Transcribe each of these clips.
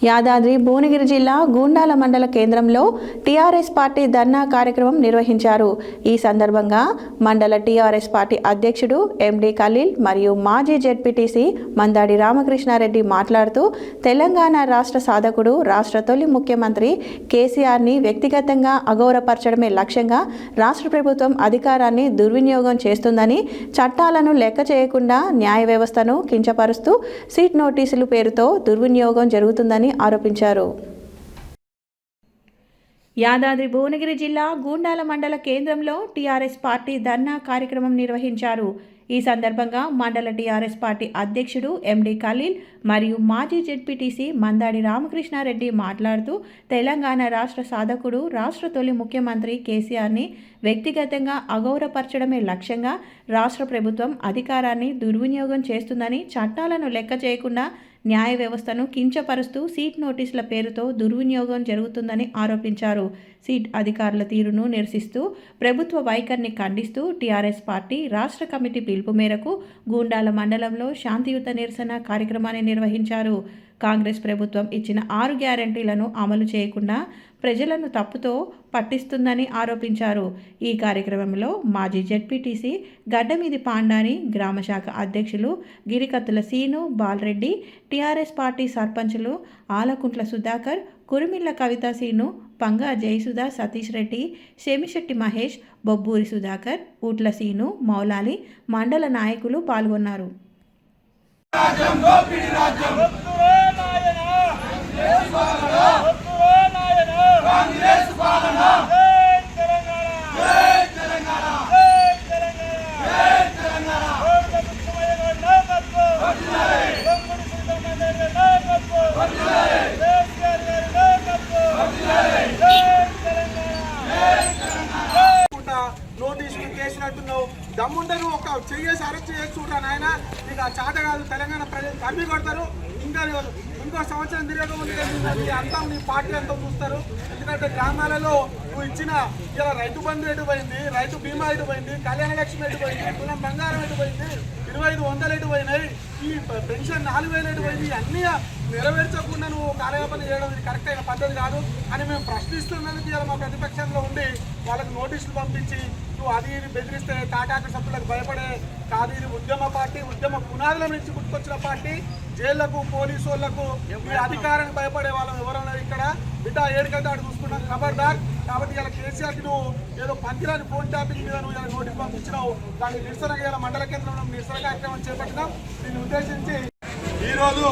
యాదాద్రి భువనగిరి జిల్లా గూండాల మండల కేంద్రంలో టీఆర్ఎస్ పార్టీ ధర్నా కార్యక్రమం నిర్వహించారు. ఈ సందర్భంగా మండల టీఆర్ఎస్ పార్టీ అధ్యక్షుడు ఎండి ఖలీల్ మరియు మాజీ జెడ్పీటీసీ మందాడి రామకృష్ణారెడ్డి మాట్లాడుతూ తెలంగాణ రాష్ట్ర సాధకుడు, రాష్ట్ర తొలి ముఖ్యమంత్రి కేసీఆర్ని వ్యక్తిగతంగా అగౌరవపరచడమే లక్ష్యంగా రాష్ట్ర ప్రభుత్వం అధికారాన్ని దుర్వినియోగం చేస్తుందని, చట్టాలను లెక్క చేయకుండా న్యాయ వ్యవస్థను కించపరుస్తూ సీట్ నోటీసులు పేరుతో దుర్వినియోగం జరుగుతుందని ఆరోపించారు. యాదాద్రి భువనగిరి జిల్లా గూండాల మండల కేంద్రంలో టీఆర్ఎస్ పార్టీ ధర్నా కార్యక్రమం నిర్వహించారు. ఈ సందర్భంగా మండల టీఆర్ఎస్ పార్టీ అధ్యక్షుడు ఎండి ఖలీల్ మరియు మాజీ జెడ్పీటీసీ మందాడి రామకృష్ణారెడ్డి మాట్లాడుతూ తెలంగాణ రాష్ట్ర సాధకుడు, రాష్ట్ర తొలి ముఖ్యమంత్రి కేసీఆర్ని వ్యక్తిగతంగా అగౌరవపరచడమే లక్ష్యంగా రాష్ట్ర ప్రభుత్వం అధికారాన్ని దుర్వినియోగం చేస్తుందని, చట్టాలను లెక్క చేయకుండా న్యాయ వ్యవస్థను కించపరుస్తూ సీట్ నోటీసుల పేరుతో దుర్వినియోగం జరుగుతుందని ఆరోపించారు. సీట్ అధికారుల తీరును నిరసిస్తూ, ప్రభుత్వ వైఖరిని ఖండిస్తూ టీఆర్ఎస్ పార్టీ రాష్ట్ర కమిటీ పిలుపు మేరకు గూండాల మండలంలో శాంతియుత నిరసన కార్యక్రమాన్ని నిర్వహించారు. కాంగ్రెస్ ప్రభుత్వం ఇచ్చిన 6 గ్యారంటీలను అమలు చేయకుండా ప్రజలను తప్పుతో పట్టిస్తుందని ఆరోపించారు. ఈ కార్యక్రమంలో మాజీ జెడ్పీటీసీ గడ్డమీది పాండాని, గ్రామశాఖ అధ్యక్షులు గిరికత్తుల సీను, బాలరెడ్డి, టీఆర్ఎస్ పార్టీ సర్పంచులు ఆలకుంట్ల సుధాకర్, కురిమిళ్ల కవిత సీను, పంగా జయసుధా, సతీష్ రెడ్డి, శేమిశెట్టి మహేష్, బొబ్బూరి సుధాకర్, ఊట్ల సీను, మౌలాలి మండల నాయకులు పాల్గొన్నారు. నోటీసులు చేసినట్టున్నావు, దమ్ముంటే ఒక చెయ్యేసి అరెస్ట్ చేసి చూడరా నాయన. నీకు ఆ చాట కాదు, తెలంగాణ ప్రజలు తరిమి కొడతారు. ఇంకో సంవత్సరం తిరగకముందు అంతా నీ పార్టీ అంతా చూస్తారు. ఎందుకంటే గ్రామాలలో నువ్వు ఇచ్చిన ఇలా రైతు బంధు ఎటుపోయింది, రైతు బీమా ఎటుపోయింది, కళ్యాణ లక్ష్మి ఎటుపోయింది, తులం బంగారం ఎటుపోయింది, 2500 ఎటుపోయినాయి, ఈ పెన్షన్ 4000 ఎటుపోయింది. అన్నీ నెరవేర్చకుండా నువ్వు కార్యకలాపన చేయడం ఇది కరెక్ట్ అయిన పద్ధతి కాదు అని మేము ప్రశ్నిస్తున్నందుకు ఇలా మా ప్రతిపక్షంలో ఉండి వాళ్ళకి నోటీసులు పంపించి నువ్వు అది ఇది బెదిరిస్తే తాటాకు సభ్యులకు భయపడే కాదు. ఇది ఉద్యమ పార్టీ, ఉద్యమ పునాదుల నుంచి గుర్తుకొచ్చిన పార్టీ. జైళ్లకు, పోలీసు వాళ్లకు, ఈ అధికారానికి భయపడే వాళ్ళం ఎవరన్నా ఇక్కడ బిడ్డ ఏడుకైతే అటు చూసుకున్నాం ఖబర్దార్. కాబట్టి ఇలా కేసీఆర్కి నువ్వు ఏదో పంకిరాని ఫోన్ ట్యాపింగ్ మీద నువ్వు ఇలా నోటీస్ పంపించినావు. దానికి నిరసనగా ఇలా మండల కేంద్రంలో నిరసన కార్యక్రమం చేపట్టినాం. దీన్ని ఉద్దేశించి ఈరోజు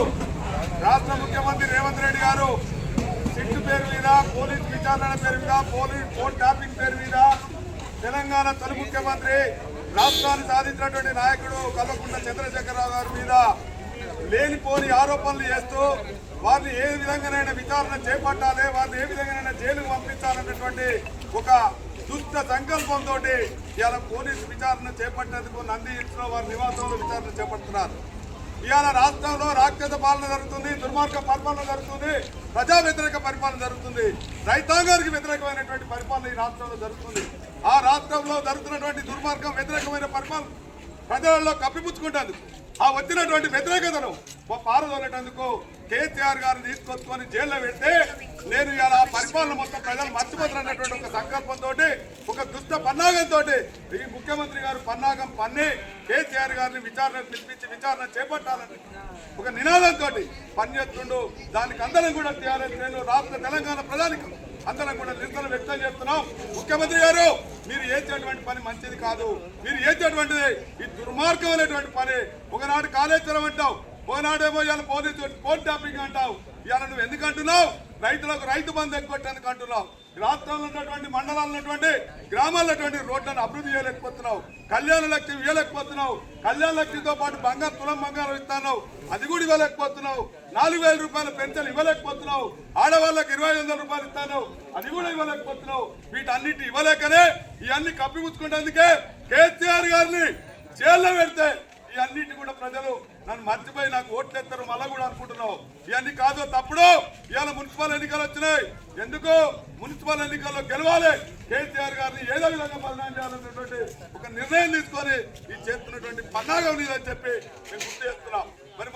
రాష్ట్ర ముఖ్యమంత్రి రేవంత్ రెడ్డి గారు సిట్టు పేరు మీద, పోలీస్ విచారణ పేరు మీద, ఫోన్ ట్యాపింగ్ పేరు మీద తెలంగాణ తొలి ముఖ్యమంత్రి, రాష్ట్రాన్ని సాధించినటువంటి నాయకుడు కల్వకుంట్ల చంద్రశేఖరరావు గారి మీద లేనిపోని ఆరోపణలు చేస్తూ వారిని ఏ విధంగానైనా విచారణ చేపట్టాలి, వారిని ఏ విధంగానైనా జైలుకు పంపించాలన్నటువంటి ఒక దుష్ట సంకల్పంతో ఇవాళ పోలీసు విచారణ చేపట్టేందుకు నంది హిల్స్లో వారి నివాసంలో విచారణ చేపడుతున్నారు. ఇవాళ రాష్ట్రంలో రాక్షస పాలన జరుగుతుంది, దుర్మార్గ పరిపాలన జరుగుతుంది, ప్రజా వ్యతిరేక పరిపాలన జరుగుతుంది, రైతాంగానికి వ్యతిరేకమైనటువంటి పరిపాలన ఈ రాష్ట్రంలో జరుగుతుంది. ఆ రాష్ట్రంలో జరుగుతున్నటువంటి దుర్మార్గం, వ్యతిరేకమైన పరిపాలన ప్రజలలో కప్పిపుచ్చుకుంటేందుకు, ఆ వచ్చినటువంటి వ్యతిరేకతను పారదోలేటందుకు కేసీఆర్ గారిని తీసుకొచ్చుకొని జైల్లో పెడితే నేను ఇలా పరిపాలన మొత్తం ప్రజలు మర్చిపోతున్నటువంటి ఒక సంకల్పంతో, ఒక దుష్ట పన్నాగంతో ఈ ముఖ్యమంత్రి గారు పన్నాగం పన్ని కేసీఆర్ గారిని పిలిపించి విచారణ చేపట్టాలని ఒక నినాదంతో పనిచేస్తుండు. దానికి అందరం కూడా టీఆర్ఎస్ రాష్ట్ర తెలంగాణ ప్రజానికి అందరం కూడా నిరసన వ్యక్తం చేస్తున్నాం. ముఖ్యమంత్రి గారు, మీరు చేసేటువంటి పని మంచిది కాదు. మీరు చేసేటువంటిది ఈ దుర్మార్గమైనటువంటి పని. ఒకనాడు కాళేశ్వరం అంటావు, ఒకనాడేమో ఇవాళ పోలీసు ఫోన్ ట్యాపింగ్ అంటావు. ఇవాళ నువ్వు ఎందుకు అంటున్నావు? రైతులకు రైతు బంధు ఎక్కువట్టేందుకు అంటున్నావు. రాష్ట్రంలో ఉన్నటువంటి మండలాలు ఉన్నటువంటి గ్రామాల్లో రోడ్లను అభివృద్ధి చేయలేకపోతున్నావు. కళ్యాణ లక్ష్యం ఇవ్వలేకపోతున్నావు. కళ్యాణ లక్ష్యంతో పాటు తులం బంగారం ఇస్తున్నావు, అది కూడా ఇవ్వలేకపోతున్నావు. 4000 రూపాయల పెన్షన్ ఇవ్వలేకపోతున్నావు. ఆడవాళ్ళకి 2500 రూపాయలు ఇస్తాను, అది కూడా ఇవ్వలేకపోతున్నావు. వీటన్నిటి ఇవ్వలేకనే ఇవన్నీ కప్పిపుచ్చుకునేందుకే కేసీఆర్ గారిని జైల్లో పెడితే ఇవన్నిటి కూడా ప్రజలు నన్ను మర్చిపోయి నాకు ఓట్లేస్తారు మళ్ళా కూడా అనుకుంటున్నావు. ఇవన్నీ కాదు, తప్పుడు. ఇవాళ మున్సిపల్ ఎన్నికలు వచ్చినాయి. ఎందుకు మున్సిపల్ ఎన్నికల్లో గెలవాలి, కేసీఆర్ గారిని ఏదో విధంగా బదనాం చేయాలన్నటువంటి ఒక నిర్ణయం తీసుకొని ఈ చేస్తున్నటువంటి పన్నాగం లేదని చెప్పి మేము గుర్తు చేస్తున్నాం. మరి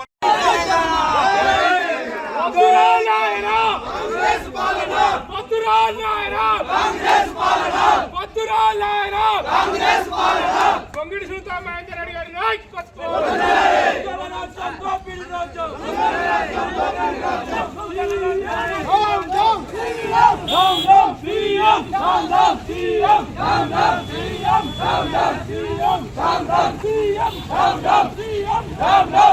నాయన కాంగ్రెస్ పాలన వద్దురా నాయన కాంగ్రెస్ పాలన వద్దురా నాయన కాంగ్రెస్ పాలన పొంగిడి సునీత మహేందర్ రెడ్డి గారి నాయకత్వం CM